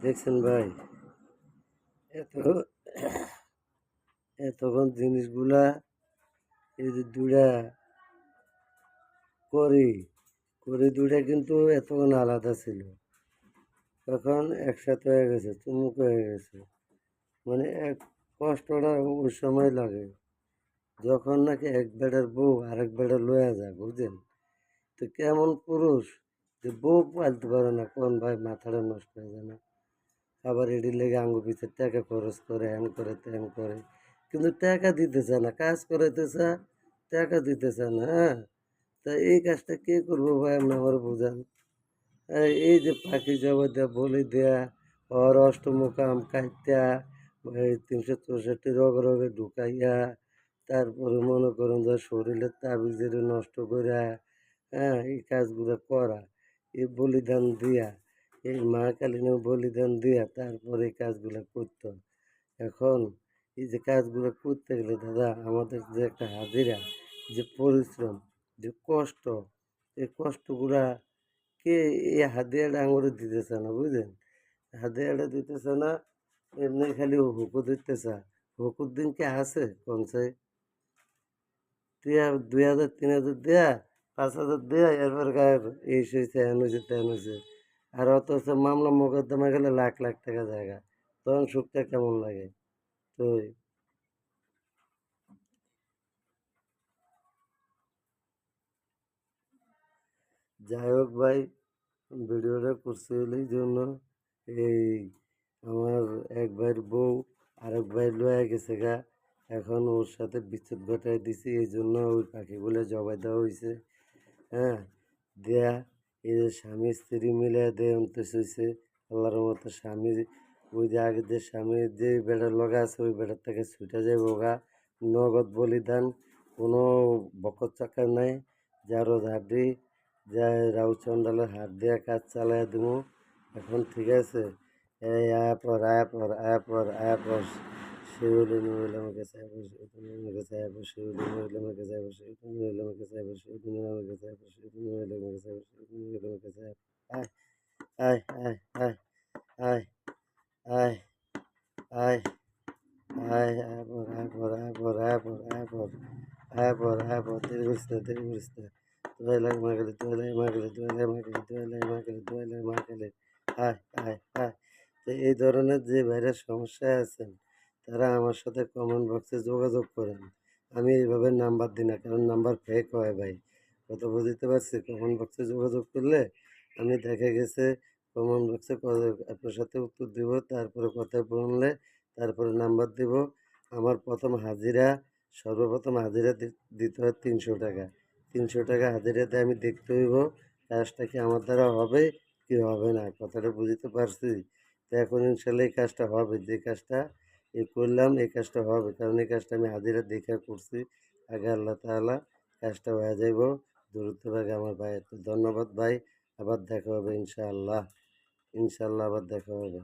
দেখছেন ভাই, এত এতক্ষণ জিনিসগুলা এই যে দুইটা করি করি দুইটা কিন্তু এতক্ষণ আলাদা ছিল, এখন একসাথে হয়ে গেছে, চুমুক হয়ে গেছে। মানে এক কষ্টটা ওই সময় লাগে যখন নাকি এক বেড়ার বউ আরেক বেড়া লয়ে যায়, বুঝলেন? তো কেমন পুরুষ যে বউ পালতে পারে না, কোন ভাই মাথাটা নষ্ট হয়ে যায় না? আবার এটির লেগে আঙ্গু পিছের টাকা খরচ করে, হ্যান করে ত্যান করে, কিন্তু টাকা দিতে চায় না, কাজ করাইতে চায়, টাকা দিতে চায় না। হ্যাঁ, তা এই কাজটা কে করবো ভাই, আপনি আমার বুঝান। এই যে পাখি জগৎ দেয়া বলি দেয়া, ওর অষ্টমুকাম কাইত্যা, এই ৩৬৪ রগ রগে ঢুকাইয়া, তারপরে মনে করেন যে শরীরের তাবিজের নষ্ট কইরা, হ্যাঁ, এই কাজগুলো করা, এই বলিদান দিয়া, এই মা কালীনের বলিদান দিয়া তারপরে এই কাজগুলো করতে হয়। এখন এই যে কাজগুলো করতে গেলে দাদা, আমাদের যে একটা হাজিরা, যে পরিশ্রম, যে কষ্ট, এই কষ্টগুলা কে এই হাদিয়াটা আঙুরে দিতেছে না, বুঝলেন? হাদিয়াটা দিতেছে না, এমনি খালি হুকু দিতেছে। হুকুর দিন কে আছে কমছে? টিয়া ২,০০০ ৩,০০০ দেয়া, ৫,০০০ দেয়া, এরপর গায়ের এই হয়েছে, হেন হয়েছে, তেন হয়েছে। আর অথচ মামলা মোকদ্দমা গেলে লাখ লাখ টাকা জায়গা, তখন সুখটা কেমন লাগে? তো যাই হোক ভাই, ভিডিওটা করছি হলো এই জন্য, এই আমার এক ভাইয়ের বউ আরেক ভাই লয়ে গেছে গা, এখন ওর সাথে বিচ্ছেদ ঘটাই দিছি, এই জন্য ওই পাখিগুলো জবাই দেওয়া হয়েছে। হ্যাঁ, দেয়া, এই যে স্বামী স্ত্রী মিলে দেয় অন্তেস হয়েছে, আল্লাহর মতো স্বামী, ওই যে আগে যে স্বামী যে বেড়ার লগা আছে ওই বেড়ার থেকে ছুটে যায় বোগা, নগদ বলিদান, কোনো বকর চাকার নাই, যারো ঝাড়ি, যায় রাউ চন্ডালের হাত দিয়ে কাজ চালায় দেবো। এখন ঠিক আছে, এই আয়াপর আয়াপর আয়াপর আয়াপর, শিউলি মহিলা আমাকে চাইবো, তুমি আমাকে চাইবো, শিউলি মহিলা আমাকে চাইবো, শিউলি মহিলা আমাকে চাইবো, শিউলি মহিলা আমাকে চাইবো, শিউলি মহিলা আমাকে চাইবো, শিউলি মহিলা আমাকে চাইবো। আয় আয় আয় আয় আয় আয় আয় আয়, আয়াপর আয়াপর আয়াপর আয়াপর আয়াপর আয়াপর আয়াপর, দেরি করিস না, দেরি করিস না। দোয়াই লাগে মা গেলে, দোয়াই লাগে মা গেলে, দোয়াই লাগে মা গেলে, দোয়াই লাগে মা গেলে, দোয়াই লাগে মা গেলে। আয় আয় আয়। তো এই ধরনের যে ভাইরাস সমস্যায় আছেন, তারা আমার সাথে কমেন্ট বক্সে যোগাযোগ করেন। আমি এইভাবে নাম্বার দিই না, কারণ নাম্বার ফেক হয় ভাই। কথা বুঝতে পারছি? কমেন্ট বক্সে যোগাযোগ করলে আমি দেখা গেছে কমেন্ট বক্সে আপনার সাথে উত্তর দিব, তারপরে কথা বললে তারপরে নাম্বার দিব। আমার প্রথম হাজিরা, সর্বপ্রথম হাজিরা দিতে হয় ৩০০ টাকা। ৩০০ টাকা হাজিরাতে আমি দেখতে হইব কাজটা কি আমার দ্বারা হবে কি হবে না, কথাটা বুঝতে পারছি? তো এখন ইনশাল্লাহ এই কাজটা হবে, যে কাজটা এই করলাম এই কাজটা হবে, কারণ এই কাজটা আমি হাজিরা দেখে করছি। আগে আল্লাহ তাআলা কাজটা হয়ে যাইব দ্রুতভাবে আমার ভাইয়ের। তো ধন্যবাদ ভাই, আবার দেখা হবে ইনশাআল্লাহ, ইনশাআল্লাহ আবার দেখা হবে।